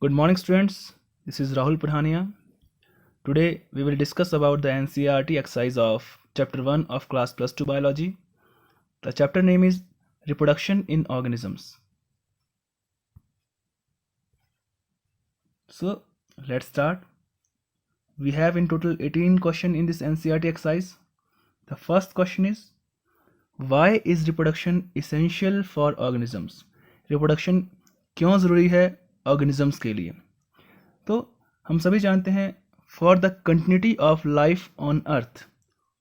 Good morning, students. This is Rahul Pradhania. Today we will discuss about the NCERT exercise of Chapter 1 of Class Plus 2 Biology. The chapter name is Reproduction in Organisms. So let's start. We have in total 18 questions in this NCERT exercise. The first question is, why is reproduction essential for organisms? Reproduction क्यों ज़रूरी है organisms के लिए? तो हम सभी जानते हैं for the continuity of life on earth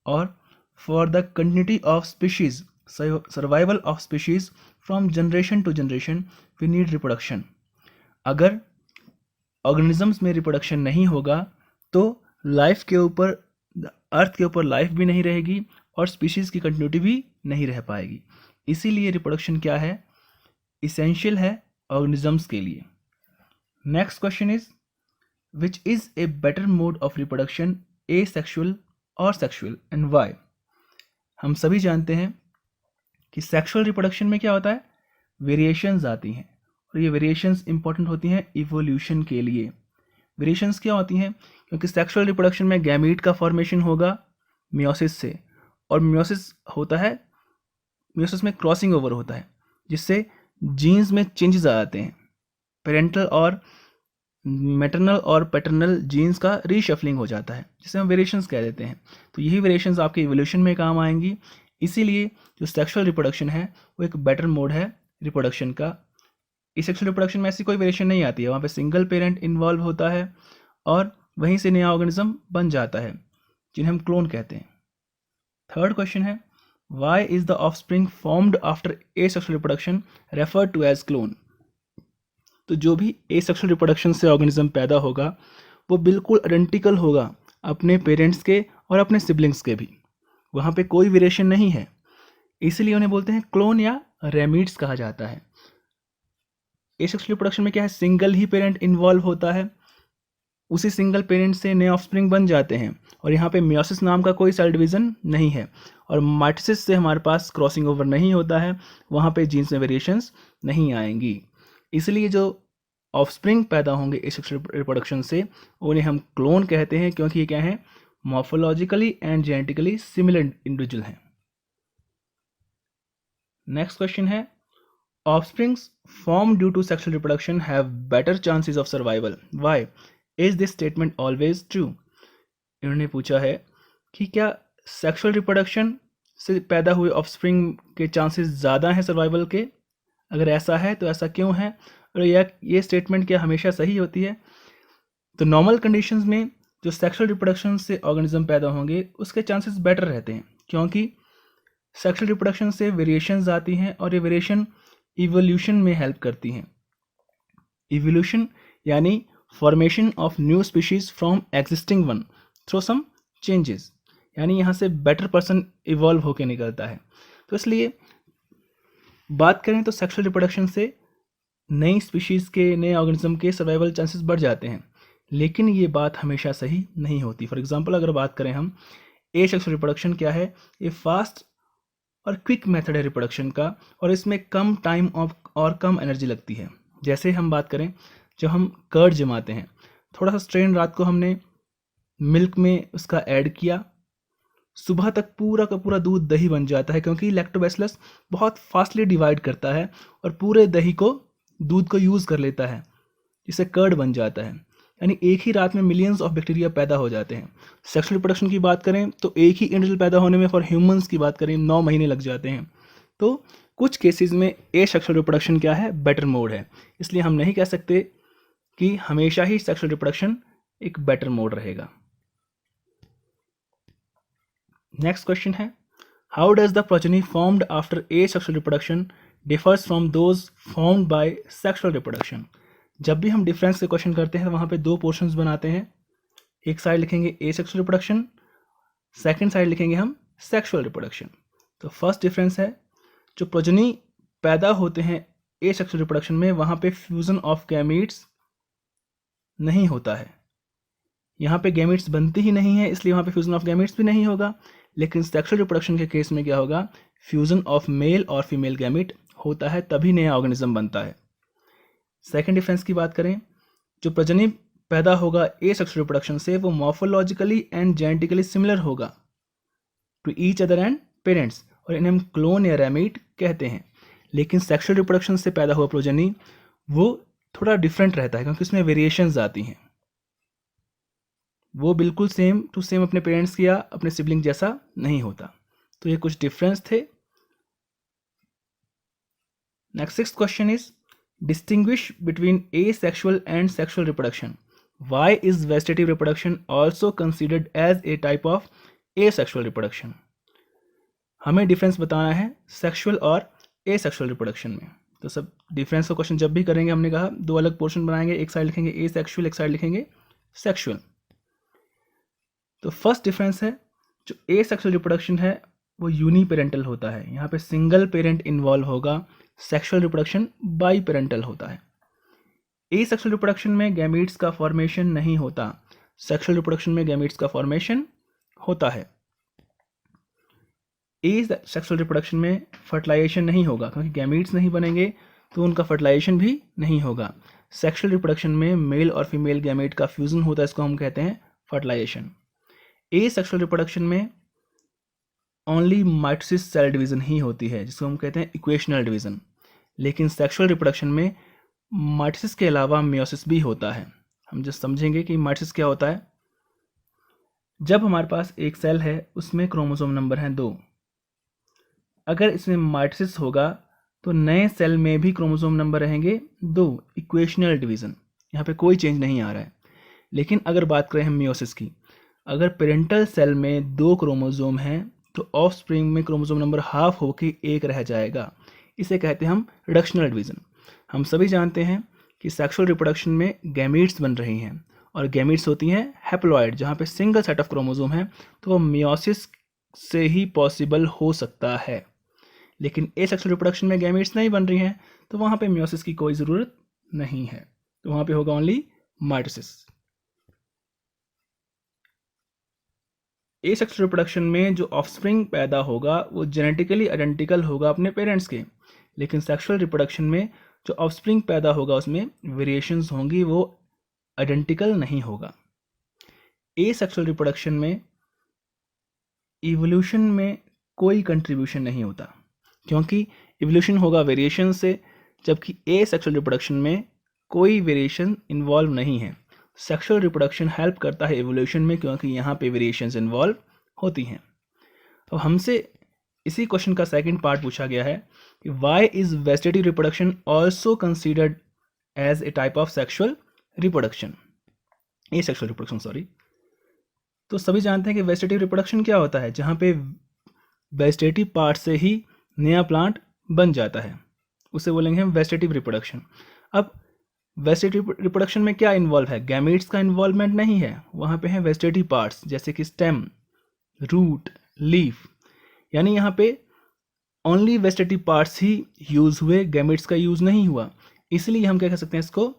और for the continuity of species, survival of species from generation to generation we need reproduction. अगर ऑर्गेनिजम्स में रिप्रोडक्शन नहीं होगा तो लाइफ के ऊपर, अर्थ के ऊपर लाइफ भी नहीं रहेगी और स्पीशीज की कंटिन्यूटी भी नहीं रह पाएगी. इसीलिए रिप्रोडक्शन क्या है, इसेंशियल है ऑर्गेनिजम्स के लिए. Next question is, which is a better mode of reproduction, asexual or sexual and why? हम सभी जानते हैं कि सेक्सुअल रिप्रोडक्शन में क्या होता है, वेरिएशंस आती हैं और ये वेरिएशंस इंपॉर्टेंट होती हैं इवोल्यूशन के लिए. वेरिएशंस क्या होती हैं, क्योंकि सेक्सुअल रिप्रोडक्शन में गैमीट का फॉर्मेशन होगा मियोसिस से, और मियोसिस होता है, मियोसिस में क्रॉसिंग ओवर होता है जिससे जीन्स में चेंजेस आ जाते हैं. पेरेंटल और मैटरनल और पैटर्नल जीन्स का रीशफलिंग हो जाता है जिसे हम वेरिएशंस कह देते हैं. तो यही वेरिएशंस आपके इवोल्यूशन में काम आएंगी. इसीलिए जो सेक्सुअल रिप्रोडक्शन है वो एक बेटर मोड है रिप्रोडक्शन का. इस सेक्सुअल रिप्रोडक्शन में ऐसी कोई वेरिएशन नहीं आती है, वहाँ पे सिंगल पेरेंट इन्वॉल्व होता है और वहीं से नया ऑर्गेनिज्म बन जाता है जिन्हें हम क्लोन कहते हैं. थर्ड क्वेश्चन है, why is the offspring formed after asexual reproduction referred to as clone? तो जो भी एसेक्सुअल रिप्रोडक्शन से ऑर्गेनिज्म पैदा होगा वो बिल्कुल आइडेंटिकल होगा अपने पेरेंट्स के और अपने सिबलिंग्स के भी, वहाँ पे कोई वेरिएशन नहीं है. इसलिए उन्हें बोलते हैं क्लोन या रेमिड्स कहा जाता है. एसेक्सुअल रिप्रोडक्शन में क्या है, सिंगल ही पेरेंट इन्वॉल्व होता है, उसी सिंगल पेरेंट से नए ऑफस्प्रिंग बन जाते हैं और यहाँ पे मियोसिस नाम का कोई सेल डिवीजन नहीं है और माइटोसिस से हमारे पास क्रॉसिंग ओवर नहीं होता है, वहाँ पे जीन्स में वेरिएशंस नहीं आएंगी. इसलिए जो ऑफस्प्रिंग पैदा होंगे एसेक्सुअल रिप्रोडक्शन से उन्हें हम क्लोन कहते हैं, क्योंकि ये क्या है, morphologically and genetically similar individual हैं. नेक्स्ट क्वेश्चन है, offsprings form due to sexual reproduction have better chances of survival. Why is this statement always true? इन्होंने पूछा है कि क्या सेक्सुअल रिप्रोडक्शन से पैदा हुए ऑफस्प्रिंग के चांसेस ज़्यादा हैं सर्वाइवल के? अगर ऐसा है तो ऐसा क्यों है, और ये स्टेटमेंट क्या हमेशा सही होती है? तो नॉर्मल कंडीशंस में जो सेक्सुअल रिप्रोडक्शन से ऑर्गेनिज्म पैदा होंगे उसके चांसेस बेटर रहते हैं, क्योंकि सेक्सुअल रिप्रोडक्शन से वेरिएशंस आती हैं और ये वेरिएशन इवोल्यूशन में हेल्प करती हैं. इवोल्यूशन यानी formation of new species from existing one through some changes, यानी यहाँ से बेटर पर्सन इवॉल्व होकर निकलता है. तो इसलिए बात करें तो सेक्सुअल रिप्रोडक्शन से नई स्पीशीज़ के, नए ऑर्गेनिज्म के सर्वाइवल चांसेस बढ़ जाते हैं, लेकिन ये बात हमेशा सही नहीं होती. फॉर एग्जांपल अगर बात करें हम, एसेक्सुअल रिप्रोडक्शन क्या है, ये फास्ट और क्विक मेथड है रिप्रोडक्शन का और इसमें कम टाइम और कम एनर्जी लगती है. जैसे हम बात करें, जब हम कर्ड जमाते हैं, थोड़ा सा स्ट्रेन रात को हमने मिल्क में उसका ऐड किया, सुबह तक पूरा का पूरा दूध दही बन जाता है, क्योंकि लैक्टोबैसिलस बहुत फास्टली डिवाइड करता है और पूरे दही को, दूध को यूज़ कर लेता है, जिससे कर्ड बन जाता है. यानी एक ही रात में मिलियंस ऑफ बैक्टीरिया पैदा हो जाते हैं. सेक्सुअल रिप्रोडक्शन की बात करें तो एक ही इंडिविजुअल पैदा होने में, फॉर ह्यूमंस की बात करें, 9 महीने लग जाते हैं. तो कुछ केसेस में एसेक्सुअल रिप्रोडक्शन क्या है, बेटर मोड है. इसलिए हम नहीं कह सकते कि हमेशा ही सेक्सुअल रिप्रोडक्शन एक बेटर मोड रहेगा. नेक्स्ट क्वेश्चन है, how does the progeny formed after asexual reproduction differs from those formed by sexual reproduction? जब भी हम डिफरेंस के क्वेश्चन करते हैं तो वहाँ पे 2 पोर्शंस बनाते हैं. एक साइड लिखेंगे एसेक्सुअल रिप्रोडक्शन, सेकंड साइड लिखेंगे हम सेक्सुअल रिप्रोडक्शन. तो फर्स्ट डिफरेंस है, जो प्रोजेनी पैदा होते हैं एसेक्सुअल रिप्रोडक्शन में, वहाँ पे फ्यूजन ऑफ गैमीट्स नहीं होता है. यहाँ पे गैमीट्स बनती ही नहीं है, इसलिए वहाँ पे फ्यूजन ऑफ गैमीट्स भी नहीं होगा. लेकिन सेक्सुअल रिप्रोडक्शन के केस में क्या होगा, फ्यूजन ऑफ मेल और फीमेल गैमीट होता है, तभी नया ऑर्गेनिज्म बनता है. सेकेंड डिफरेंस की बात करें जो प्रजनन पैदा होगा एसेक्सुअल रिप्रोडक्शन से वो मॉर्फोलॉजिकली एंड जेनेटिकली सिमिलर होगा to each other and parents, और इन्हें हम क्लोन या रैमिट कहते हैं। लेकिन सेक्सुअल रिप्रोडक्शन से पैदा हुआ प्रोजनी वो थोड़ा डिफरेंट रहता है, क्योंकि उसमें वेरिएशंस आती हैं। वो बिल्कुल सेम टू सेम अपने पेरेंट्स या अपने सिबलिंग जैसा नहीं होता। तो ये कुछ डिफरेंस थे। Next 6th question is distinguish between asexual and sexual reproduction. Why is vegetative reproduction also considered as a type of asexual reproduction? हमें डिफरेंस बताना है सेक्सुअल और एसेक्सुअल रिप्रोडक्शन में। तो सब डिफरेंस का क्वेश्चन जब भी करेंगे हमने कहा दो अलग पोर्शन बनाएंगे, एक साइड लिखेंगे एसेक्सुअल, एक साइड लिखेंगे सेक्सुअल। तो फर्स्ट डिफरेंस है जो एसेक्सुअल रिप्रोडक्शन है वो यूनिपेरेंटल होता है, यहाँ पे सिंगल पेरेंट इन्वॉल्व होगा। सेक्सुअल रिप्रोडक्शन बाई पेरेंटल होता है। एसेक्सुअल रिप्रोडक्शन में गैमीट्स का फॉर्मेशन नहीं होता, सेक्सुअल रिप्रोडक्शन में गैमीट्स का फॉर्मेशन होता है। एसेक्सुअल रिप्रोडक्शन में फर्टिलाइजेशन नहीं होगा, क्योंकि गैमीट्स नहीं बनेंगे तो उनका फर्टिलाइजेशन भी नहीं होगा। सेक्सुअल रिप्रोडक्शन में मेल और फीमेल गैमेट का फ्यूजन होता है, इसको हम कहते हैं फर्टिलाइजेशन। एसेक्सुअल रिप्रोडक्शन में ओनली माइटोसिस सेल डिवीजन ही होती है, जिसको हम कहते हैं इक्वेशनल डिवीजन। लेकिन सेक्सुअल रिप्रोडक्शन में माइटोसिस के अलावा मियोसिस भी होता है। हम जस्ट समझेंगे कि माइटोसिस क्या होता है। जब हमारे पास एक सेल है उसमें क्रोमोसोम नंबर हैं 2, अगर इसमें माइटोसिस होगा तो नए सेल में भी क्रोमोसोम नंबर रहेंगे 2, इक्वेशनल डिवीजन, यहाँ पे कोई चेंज नहीं आ रहा है। लेकिन अगर बात करें हम मियोसिस की, अगर पेरेंटल सेल में 2 क्रोमोसोम हैं तो ऑफ स्प्रिंग में क्रोमोसोम नंबर हाफ होकर 1 रह जाएगा, इसे कहते हैं हम रिडक्शनल डिवीजन। हम सभी जानते हैं कि सेक्सुअल रिप्रोडक्शन में गैमीट्स बन रही हैं, और गैमीट्स होती हैं हैप्लॉइड, जहाँ पे सिंगल सेट ऑफ क्रोमोसोम है, तो वो मियोसिस से ही पॉसिबल हो सकता है। लेकिन एसेक्सुअल रिप्रोडक्शन में गैमीट्स नहीं बन रही हैं, तो वहाँ पे मियोसिस की कोई ज़रूरत नहीं है, तो वहाँ पे होगा ओनली माइटोसिस। एसेक्सुअल रिप्रोडक्शन में जो ऑफस्प्रिंग पैदा होगा वो जेनेटिकली आइडेंटिकल होगा अपने पेरेंट्स के, लेकिन सेक्सुअल रिप्रोडक्शन में जो ऑफस्प्रिंग पैदा होगा उसमें वेरिएशंस होंगी, वो आइडेंटिकल नहीं होगा। एसेक्सुअल रिप्रोडक्शन में इवोल्यूशन में कोई कंट्रीब्यूशन नहीं होता, क्योंकि इवोल्यूशन होगा वेरिएशन से, जबकि एसेक्सुअल रिप्रोडक्शन में कोई वेरिएशन इन्वॉल्व नहीं है। सेक्सुअल रिप्रोडक्शन हेल्प करता है इवोल्यूशन में, क्योंकि यहाँ पे वेरिएशंस इन्वॉल्व होती हैं। अब हमसे इसी क्वेश्चन का सेकंड पार्ट पूछा गया है कि why is vegetative reproduction also considered as a type of sexual reproduction, asexual reproduction sorry. तो सभी जानते हैं कि वेजिटेटिव रिप्रोडक्शन क्या होता है, जहाँ पे वेजिटेटिव पार्ट से ही नया प्लांट बन जाता है, उसे बोलेंगे हम वेजिटेटिव रिप्रोडक्शन। अब वेजिटेटिव रिप्रोडक्शन में क्या इन्वॉल्व है, गैमीट्स का इन्वॉल्वमेंट नहीं है, वहाँ पे है वेजिटेटिव पार्ट्स जैसे कि स्टेम, रूट, लीफ, यानी यहाँ पे ओनली वेजिटेटिव पार्ट्स ही यूज़ हुए, गैमीट्स का यूज़ नहीं हुआ। इसलिए हम क्या कह सकते हैं, इसको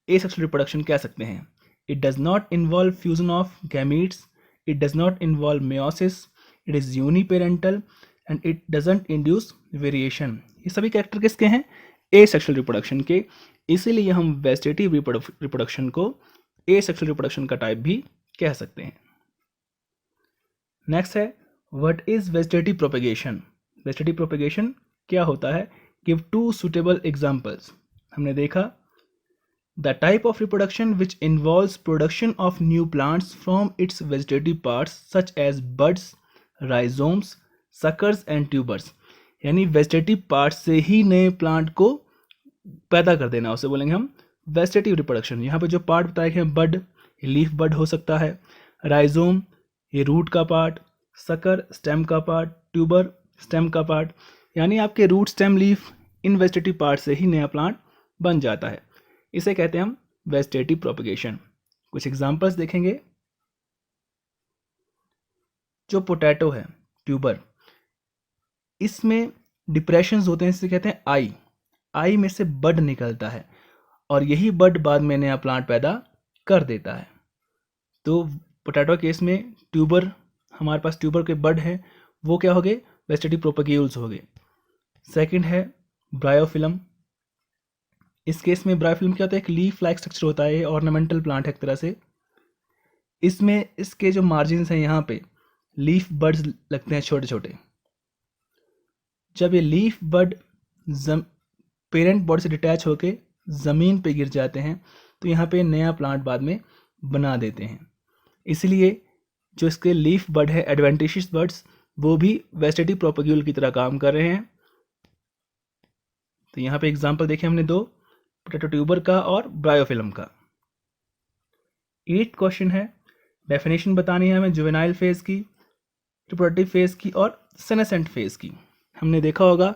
एसेक्सुअल रिप्रोडक्शन कह सकते हैं। It does not involve fusion of gametes, it does not involve meiosis, it is uniparental and it doesn't induce variation. ये सभी कैरेक्टर किसके हैं, एसेक्सुअल रिप्रोडक्शन के। इसीलिए हम वेजिटेटिव रिप्रोडक्शन को एसेक्सुअल रिप्रोडक्शन का टाइप भी कह सकते हैं। नेक्स्ट है what is vegetative propagation. Vegetative propagation क्या होता है, गिव 2 सुटेबल एग्जांपल्स। हमने देखा the type of reproduction which involves production of new plants from its vegetative parts such as buds, rhizomes, suckers and tubers, यानी vegetative parts से ही नए plant को पैदा कर देना, उसे बोलेंगे हम वेजिटेटिव रिप्रोडक्शन। यहाँ पे जो पार्ट बताए गए हैं, बड, लीफ बड हो सकता है, राइजोम ये रूट का पार्ट, सकर स्टेम का पार्ट, ट्यूबर स्टेम का पार्ट, यानी आपके रूट, स्टेम, लीफ इन वेजिटेटिव पार्ट से ही नया प्लांट बन जाता है, इसे कहते हैं हम वेजिटेटिव प्रोपेगेशन। कुछ एग्जांपल्स देखेंगे। जो पोटैटो है, ट्यूबर, इसमें डिप्रेशंस होते हैं, इसे कहते हैं आई में से बड निकलता है और यही बड बाद में नया प्लांट पैदा कर देता है। तो पोटैटो केस में ट्यूबर, हमारे पास ट्यूबर के बड है, वो क्या हो गए, वेजिटेटिव प्रोपेग्यूल्स हो गए। सेकंड है ब्रायोफिलम, इस केस में ब्रायोफिल्म क्या होता है, एक लीफ लाइक स्ट्रक्चर होता है, ऑर्नामेंटल प्लांट है एक तरह से। इसमें इसके जो मार्जिन्स हैं यहाँ पे लीफ बड्स लगते हैं छोटे छोटे। जब ये लीफ बड पेरेंट बॉडी से डिटैच होके ज़मीन पे गिर जाते हैं तो यहाँ पे नया प्लांट बाद में बना देते हैं। इसलिए जो इसके लीफ बड है एडवेंटिशियस बड्स, वो भी वेजिटेटिव प्रोपेग्यूल की तरह काम कर रहे हैं। तो यहाँ पे एग्जांपल देखे हमने दो, पोटैटो ट्यूबर का और ब्रायोफिल्म का। 8 क्वेश्चन है, डेफिनेशन बतानी है हमें जुवेनाइल फेज की, रिप्रोडक्टिव फेज की और सेनेसेंट फेज की। हमने देखा होगा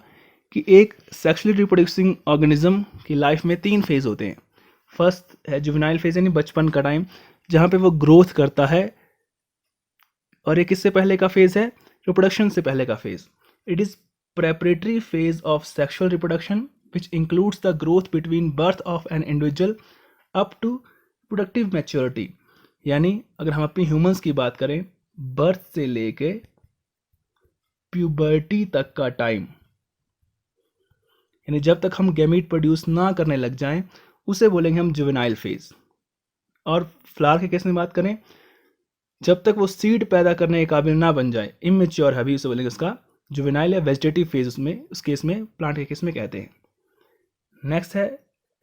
कि एक सेक्सुअली रिप्रोड्यूसिंग ऑर्गेनिज्म की लाइफ में 3 फेज होते हैं। फर्स्ट है जुवेनाइल फेज यानी बचपन का टाइम, जहाँ पे वो ग्रोथ करता है, और एक इससे पहले का फेज है रिप्रोडक्शन से पहले का phase. It is preparatory phase of sexual reproduction which includes the growth between birth of an individual up to reproductive maturity। यानी अगर हम अपनी ह्यूमंस की बात करें, बर्थ से लेके प्यूबर्टी तक का टाइम, यानी जब तक हम गैमीट प्रोड्यूस ना करने लग जाएं उसे बोलेंगे हम जुवेनाइल फेज। और फ्लावर के केस में बात करें, जब तक वो सीड पैदा करने के काबिल ना बन जाए, इमेच्योर है, अभी उसे बोलेंगे उसका जुवेनाइल या वेजिटेटिव फेज, उसमें उस केस में प्लांट के केस में कहते हैं। नेक्स्ट है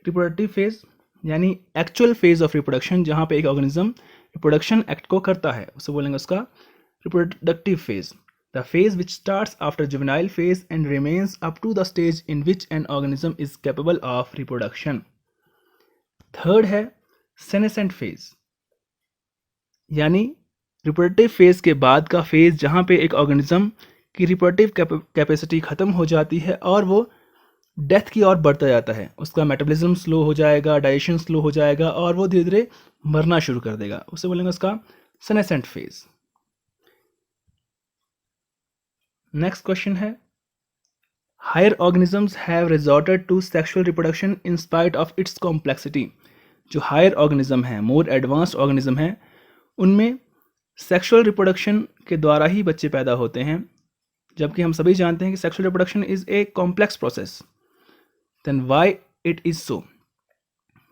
रिप्रोडक्टिव फेज, यानी एक्चुअल फेज ऑफ रिप्रोडक्शन, जहाँ पे एक ऑर्गेनिज्म रिप्रोडक्शन एक्ट को करता है, उसे बोलेंगे उसका reproductive phase. The phase which starts after juvenile phase and remains up to the stage in which an organism is capable of reproduction. Third है सेनेसेंट फेज, यानी रिप्रोडक्टिव फेज के बाद का फेज जहाँ पे एक ऑर्गेनिज्म की रिप्रोडक्टिव कैपेसिटी खत्म हो जाती है और वो डेथ की ओर बढ़ता जाता है। उसका मेटाबॉलिज्म स्लो हो जाएगा, डाइजेशन स्लो हो जाएगा और वो धीरे धीरे मरना शुरू कर देगा, उसे बोलेंगे उसका सेनेसेंट फेज। नेक्स्ट क्वेश्चन है, higher organisms have resorted to sexual reproduction in spite of its complexity. जो हायर ऑर्गेनिज्म है, मोर एडवांस्ड ऑर्गेनिज्म है, उनमें सेक्सुअल रिप्रोडक्शन के द्वारा ही बच्चे पैदा होते हैं, जबकि हम सभी जानते हैं कि sexual reproduction is a complex process. Then why it is so?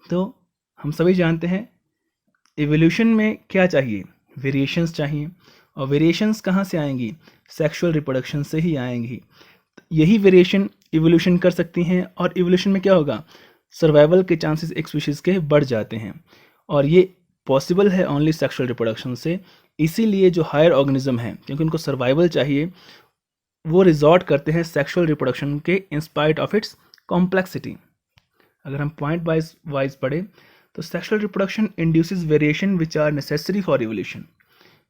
तो हम सभी जानते हैं इवोल्यूशन में क्या चाहिए, वेरिएशंस चाहिए, और वेरिएशंस कहाँ से आएंगी, सेक्सुअल रिप्रोडक्शन से ही आएंगी। यही वेरिएशन इवोल्यूशन कर सकती हैं, और इवोल्यूशन में क्या होगा, सर्वाइवल के चांसेस एक स्पीशीज के बढ़ जाते हैं, और ये पॉसिबल है ओनली सेक्सुअल रिप्रोडक्शन से। इसीलिए जो हायर ऑर्गेनिज्म हैं, क्योंकि उनको सर्वाइवल चाहिए, वो रिजॉर्ट करते हैं सेक्सुअल रिप्रोडक्शन के in spite of its complexity. अगर हम पॉइंट वाइज पढ़े तो sexual reproduction induces variation which are necessary for evolution.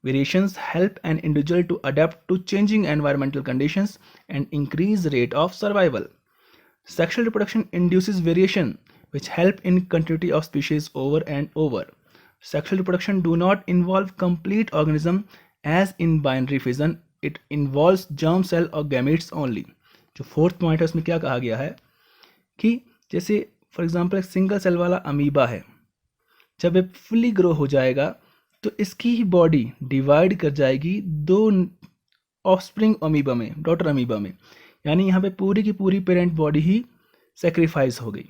Variations help an individual to adapt to changing environmental conditions and increase rate of survival. Sexual reproduction induces variation which help in continuity of species over and over. Sexual reproduction do not involve complete organism as in binary fission. It involves germ cell or gametes only. जो fourth point है उसमें क्या कहा गया है कि जैसे for example एक सिंगल सेल वाला अमीबा है, जब ये फुली ग्रो हो जाएगा तो इसकी ही बॉडी डिवाइड कर जाएगी 2 ऑफस्प्रिंग अमीबा में, डॉटर अमीबा में, यानी यहाँ पे पूरी की पूरी पेरेंट बॉडी ही सेक्रीफाइस हो गई।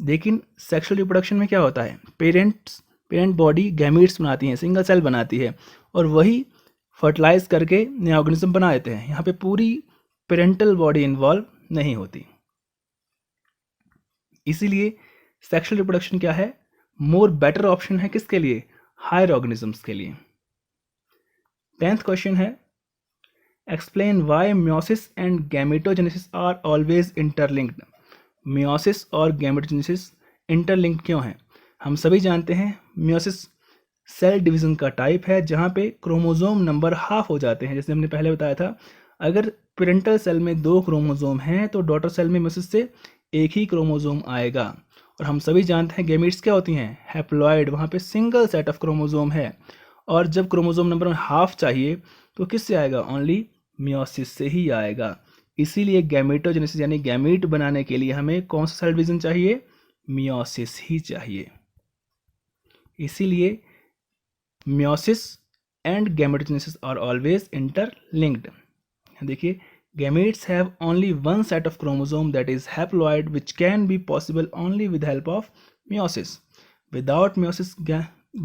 लेकिन सेक्सुअल रिप्रोडक्शन में क्या होता है, पेरेंट बॉडी गैमीट्स बनाती हैं, सिंगल सेल बनाती है, और वही फर्टिलाइज करके नया ऑर्गेनिज्म बना देते हैं। यहाँ पे पूरी पेरेंटल बॉडी इन्वॉल्व नहीं होती। इसीलिए सेक्सुअल रिप्रोडक्शन क्या है, मोर बेटर ऑप्शन है किसके लिए, हायर ऑर्गेनिजम्स के लिए। 10th क्वेश्चन है, explain why meiosis and gametogenesis are always interlinked. Meiosis और गैमेटोजेनेसिस इंटरलिंक्ड क्यों हैं? हम सभी जानते हैं मियोसिस सेल डिवीजन का टाइप है जहाँ पे क्रोमोजोम नंबर हाफ हो जाते हैं। जैसे हमने पहले बताया था, अगर पेरेंटल सेल में 2 क्रोमोजोम हैं तो डॉटर सेल में मियोसिस से एक ही क्रोमोजोम आएगा। और हम सभी जानते हैं गैमीट्स क्या होती हैं, हैप्लॉइड, वहाँ पे सिंगल सेट ऑफ क्रोमोजोम है, और जब क्रोमोजोम नंबर हाफ चाहिए तो किससे आएगा, ओनली मियोसिस से ही आएगा। इसीलिए गैमेटोजेनेसिस यानी गैमीट बनाने के लिए हमें कौन सा सेल डिवीजन चाहिए, मियोसिस ही चाहिए। इसीलिए meiosis and gametogenesis are always interlinked. देखिए Gametes have only one set of chromosome, that is haploid, which can be possible only with help of meiosis. Without meiosis,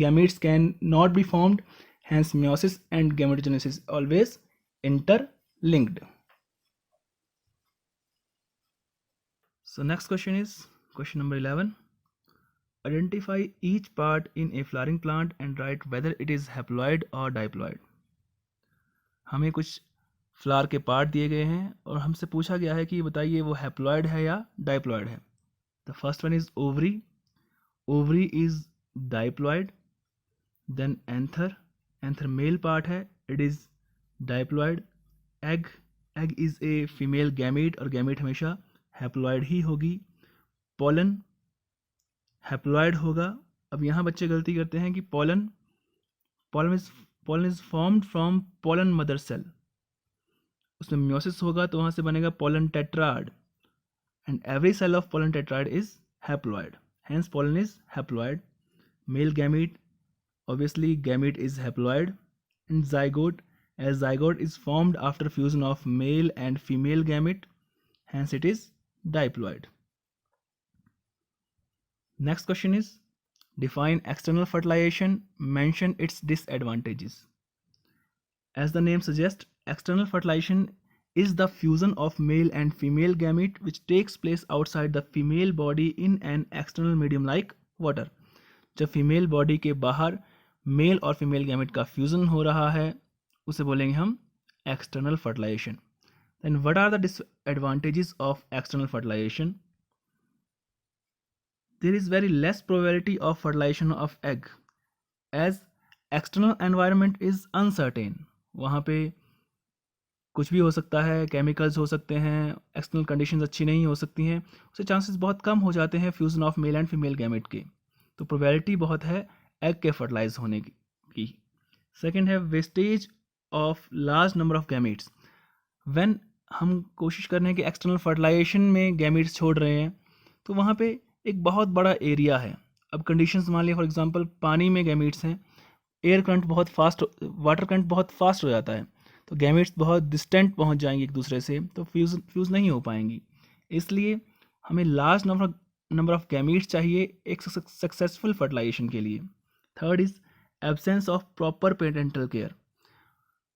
gametes can not be formed. Hence, meiosis and gametogenesis always interlinked. So next question is question number 11. Identify each part in a flowering plant and write whether it is haploid or diploid. हमें कुछ flower के part दिए गए हैं और हमसे पूछा गया है कि बताइए वो हैप्लॉयड है या डाइप्लॉयड है. The first one is ovary. Ovary is diploid. Then anther. Anther male part है, it is diploid. Egg. Egg is a female gamete और गैमेट हमेशा हैप्लॉयड ही होगी. पोलन हैप्लॉयड होगा. अब यहाँ बच्चे गलती करते हैं कि pollen is formed from pollen mother cell. उसमें म्योसिस होगा तो वहाँ से बनेगा pollen tetrad, and every cell of pollen tetrad is haploid. Hence pollen is haploid. Male gamete, obviously gamete is haploid. And zygote, as zygote is formed after fusion of male and female gamete, hence it is diploid. Next question is, define external fertilization, mention its disadvantages. As the name suggests, external fertilization is the fusion of male and female gamete which takes place outside the female body in an external medium like water. जब female body के बाहर mail और female gamete का fusion हो रहा है उसे बोलेंगे हम external fertilisation. Then what are the disadvantages of external fertilisation? There is very less probability of fertilisation of egg as external environment is uncertain. वहाँ पे कुछ भी हो सकता है, केमिकल्स हो सकते हैं, एक्सटर्नल कंडीशंस अच्छी नहीं हो सकती हैं, उससे चांसेस बहुत कम हो जाते हैं fusion of male and female gamete के. तो प्रोबेबिलिटी बहुत है एग के फर्टिलाइज होने की. सेकेंड है wastage of large number of gametes. When हम कोशिश कर रहे हैं कि एक्सटर्नल फर्टिलाइजेशन में गैमेट्स छोड़ रहे हैं तो वहाँ पे एक बहुत बड़ा एरिया है. अब कंडीशंस मान लिया फॉर एग्जांपल पानी में गैमेट्स हैं, एयर करंट बहुत फास्ट, वाटर करंट बहुत फास्ट हो जाता है तो गैमेट्स बहुत डिस्टेंट पहुँच जाएंगे एक दूसरे से, तो फ्यूज़ नहीं हो पाएंगी. इसलिए हमें लार्ज नंबर ऑफ गैमेट्स चाहिए एक सक्सेसफुल फर्टिलाइजेशन के लिए. Third is absence of proper parental care.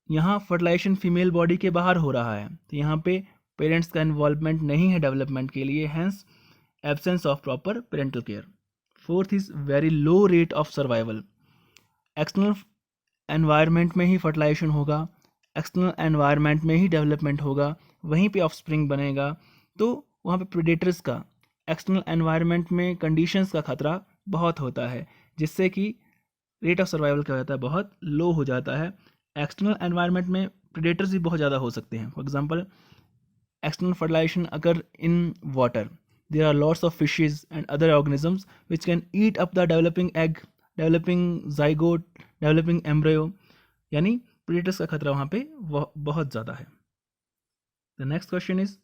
यहाँ फर्टिलाइजेशन फीमेल बॉडी के बाहर हो रहा है तो यहाँ पे पेरेंट्स का इन्वॉल्वमेंट नहीं है डेवलपमेंट के लिए, hence absence of proper parental care. Fourth is very low rate of survival. External environment में ही फर्टिलाइजेशन होगा, एक्सटर्नल एनवायरनमेंट में ही डेवलपमेंट होगा, वहीं पे ऑफस्प्रिंग बनेगा, तो वहाँ पे प्रेडेटर्स का एक्सटर्नल एनवायरनमेंट में कंडीशंस का खतरा बहुत होता है जिससे कि रेट ऑफ सर्वाइवल क्या होता है, बहुत लो हो जाता है. एक्सटर्नल एनवायरनमेंट में प्रेडेटर्स भी बहुत ज़्यादा हो सकते हैं. फॉर एग्जांपल एक्सटर्नल फर्टिलाइजेशन अगर in water, there are lots of fishes and other organisms which can eat up the developing egg, developing zygote, developing embryo, यानी प्रेडेटर्स का खतरा वहाँ पे बहुत ज़्यादा है. The next question is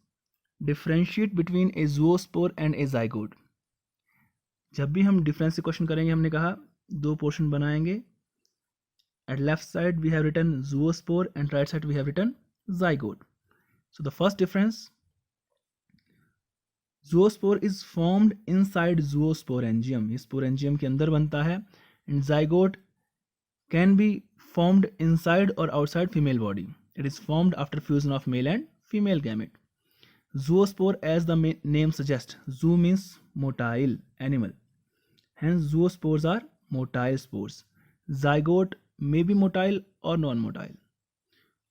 differentiate between a zoospore and a zygote. जब भी हम डिफरेंस से क्वेश्चन करेंगे हमने कहा दो पोर्शन बनाएंगे. At left side we have written zoospore and right side we have written zygote. So the first difference, zoospore is formed inside zoosporangium, ये स्पोरेंजियम के अंदर बनता है. And zygote can be formed inside or outside female body. It is formed after fusion of male and female gamete. Zoospore, as the name suggests, zoo means motile animal. Hence, zoospores are motile spores. Zygote may be motile or non-motile.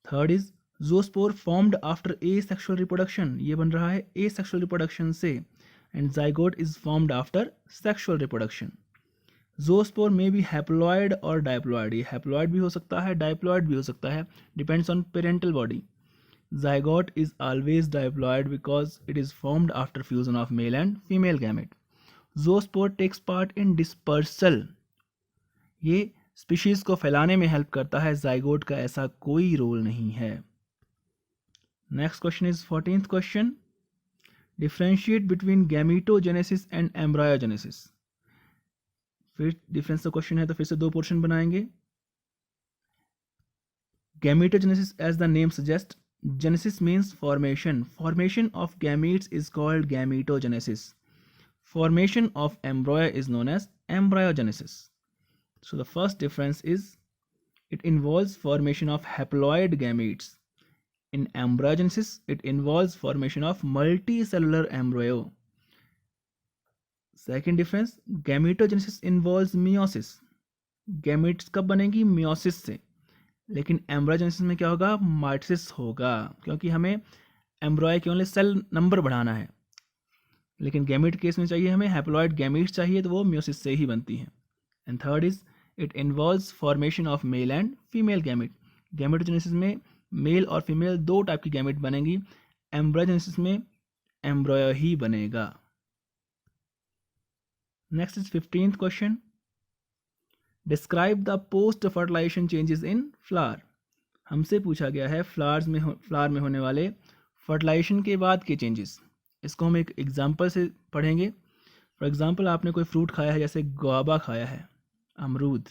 Third is zoospore formed after asexual reproduction. ये बन रहा है asexual reproduction से, and zygote is formed after sexual reproduction. ज़ूओस्पोर में भी haploid और diploid, ये haploid भी हो सकता है, डाइप्लॉयड भी हो सकता है, depends on parental body. Zygote is always diploid because it is formed after fusion of male and female gamete. Zoospore takes part in dispersal, ये स्पीशीज को फैलाने में हेल्प करता है, ज़ाइगोट का ऐसा कोई रोल नहीं है. Next question is 14th question, differentiate between gametogenesis and embryogenesis. फिर डिफरेंस का क्वेश्चन है तो फिर से दो पोर्शन बनाएंगे. Gametogenesis, as the name suggest, Genesis means formation. Formation of gametes is called gametogenesis. Formation of embryo is known as embryogenesis. So the first difference is it involves formation of haploid gametes. In embryogenesis, it involves formation of multicellular embryo. Second difference, gametogenesis involves meiosis. Gametes कब बनेगी? Meiosis से. लेकिन एम्ब्रायोजेनेसिस में क्या होगा? Mitosis होगा, क्योंकि हमें एम्ब्रॉय के ओनली सेल नंबर बढ़ाना है. लेकिन गैमेट केस में चाहिए हमें हैप्लॉइड गैमेट्स चाहिए, तो वो मियोसिस से ही बनती हैं. And third is it involves formation of male and female gamete. Gametogenesis में मेल और फीमेल दो टाइप की गैमेट बनेंगी. एम्ब्रायोजेनेसिस में एम्ब्रॉय ही बनेगा. Next is 15th question. Describe the post fertilisation changes in flower. हमसे पूछा गया है फ्लावर में होने वाले फर्टिलाइजेशन के बाद के चेंजेस. इसको हम एक एग्जांपल से पढ़ेंगे. फॉर एग्जांपल, आपने कोई फ्रूट खाया है, जैसे गुआवा खाया है, अमरूद.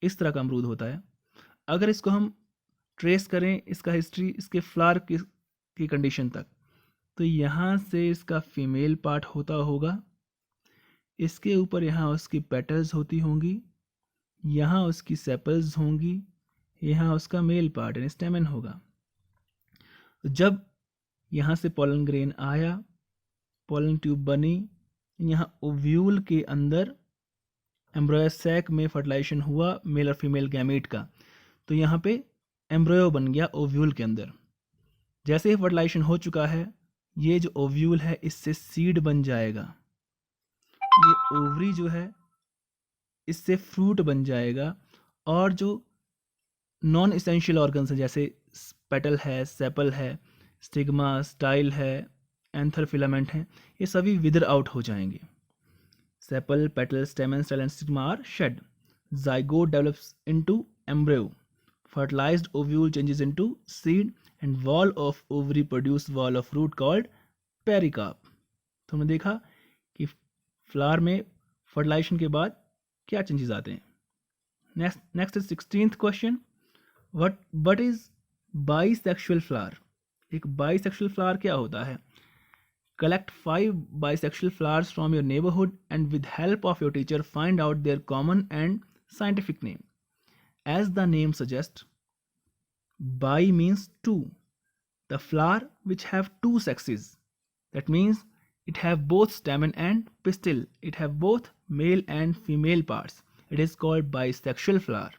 इस तरह का अमरूद होता है. अगर इसको हम ट्रेस करें, इसका हिस्ट्री, इसके फ्लावर की कंडीशन तक, तो यहाँ से इसका फीमेल पार्ट होता होगा. इसके ऊपर यहाँ उसकी पेटल्स होती होंगी, यहाँ उसकी सेपल्स होंगी, यहाँ उसका मेल पार्ट यानी स्टेमन होगा. जब यहाँ से पॉलन ग्रेन आया, पॉलन ट्यूब बनी, यहाँ ओव्यूल के अंदर एम्ब्रॉय सैक में फर्टिलाइजेशन हुआ मेल और फीमेल गैमेट का, तो यहाँ पे एम्ब्रॉय बन गया ओव्यूल के अंदर. जैसे ही फर्टिलाइजेशन हो चुका है, ये जो ओव्यूल है इससे सीड बन जाएगा. ये ओवरी जो है इससे फ्रूट बन जाएगा. और जो नॉन इसेंशियल ऑर्गन्स हैं, जैसे पेटल है, सेपल है, स्टिग्मा, स्टाइल है, एंथर फिलामेंट है, ये सभी विदर आउट हो जाएंगे. Sepal, petal, stamen, style and stigma are shed. zygote develops into embryo. Fertilized ovule changes into seed and wall of ovary produce wall of fruit called pericarp. तो हमने देखा कि flower में फर्टिलाइजेशन के बाद क्या चेंजेस आते हैं. Next is 16th question. What is bisexual flower. एक बाइसेक्सुअल फ्लावर क्या होता है? Collect 5 bisexual flowers from your neighborhood and with help of your teacher find out their common and scientific name. As the name suggests, bi means two. The flower which have two sexes. That means it have both stamen and pistil. It have both male and female parts. It is called bisexual flower.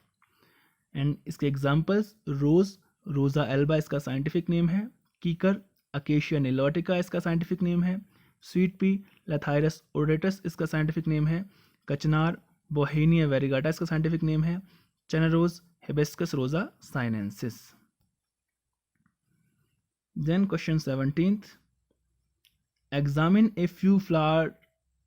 And इसके examples, rose, rosa alba इसका scientific name है. कीकर, acacia निलोटिका इसका scientific name है. Sweet pea, लथाइरस ओडेटस इसका scientific name है. कचनार, बोहेनिया वेरिगाटा इसका साइंटिफिक नेम है. China rose, hibiscus rosa sinensis. Then question 17th. Examine a few flower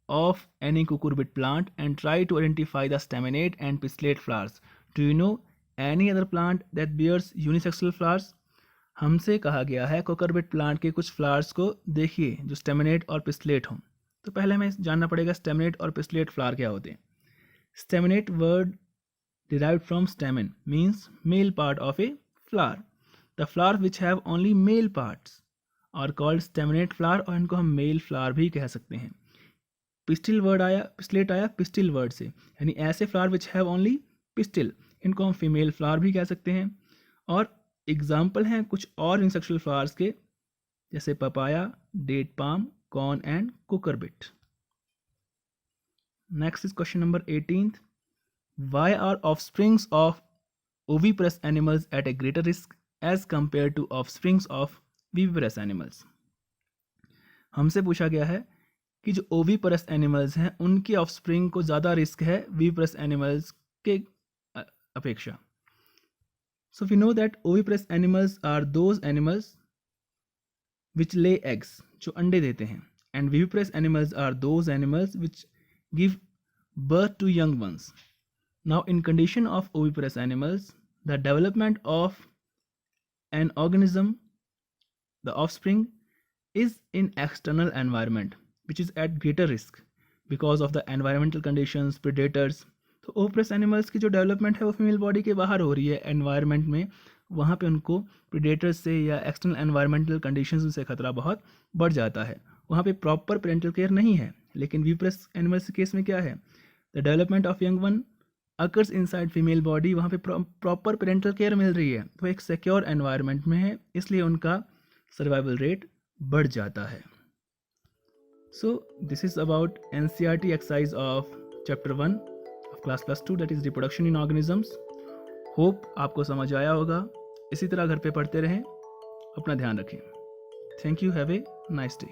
of any cucurbit plant and try to identify the staminate and pistillate flowers. Do you know any other plant that bears unisexual flowers? हमसे कहा गया है कोकरबिट plant के कुछ flowers को देखिए जो staminate और पिस्टलेट हों. तो पहले हमें जानना पड़ेगा स्टेमिनेट और पिस्टलेट फ्लावर क्या होते हैं. Staminate word derived from stamen means male part of a flower. The flower which have only male parts are called staminate flower, और इनको हम मेल फ्लावर भी कह सकते हैं. पिस्टलेट आया पिस्टिल वर्ड से, यानी ऐसे flower which have only pistil, इनको हम फीमेल फ्लावर भी कह सकते हैं. और एग्जाम्पल हैं कुछ और यूनिसेक्सुअल फ्लावर्स के, जैसे papaya, date palm, corn and cucurbit. Next is question number 18th. Why are offsprings of oviparous animals at a greater risk as compare to offsprings of viviparous animals. हमसे पूछा गया है कि जो ओविपरस एनिमल्स हैं उनके ऑफस्प्रिंग को ज़्यादा रिस्क है विविपरस एनिमल्स के अपेक्षा. So we know that oviparous animals are those animals which lay eggs, जो अंडे देते हैं, and viviparous animals are those animals which give birth to young ones. Now in condition of oviparous animals, the development of an organism, the offspring, is in external environment which is at greater risk because of the environmental conditions, predators. तो ओविपरस animals की जो development है वो female body के बाहर हो रही है एनवायरनमेंट में, वहाँ पे उनको प्रीडेटर्स से या एक्सटर्नल एनवायरमेंटल कंडीशंस से खतरा बहुत बढ़ जाता है। वहाँ पे प्रॉपर पेरेंटल केयर नहीं है। लेकिन विवरस एनिमल्स के केस में क्या है, the development of young one occurs inside female body, वहाँ पे प्रॉपर पेरेंटल केयर मिल रही है, तो एक सिक्योर एनवायरनमेंट में है, इसलिए उनका सर्वाइवल रेट बढ़ जाता है। So this is about NCERT exercise of chapter 1 of class +2 that is reproduction in organisms. Hope आपको समझ आया होगा। इसी तरह घर पे पढ़ते रहें, अपना ध्यान रखें। Thank you, have a nice day.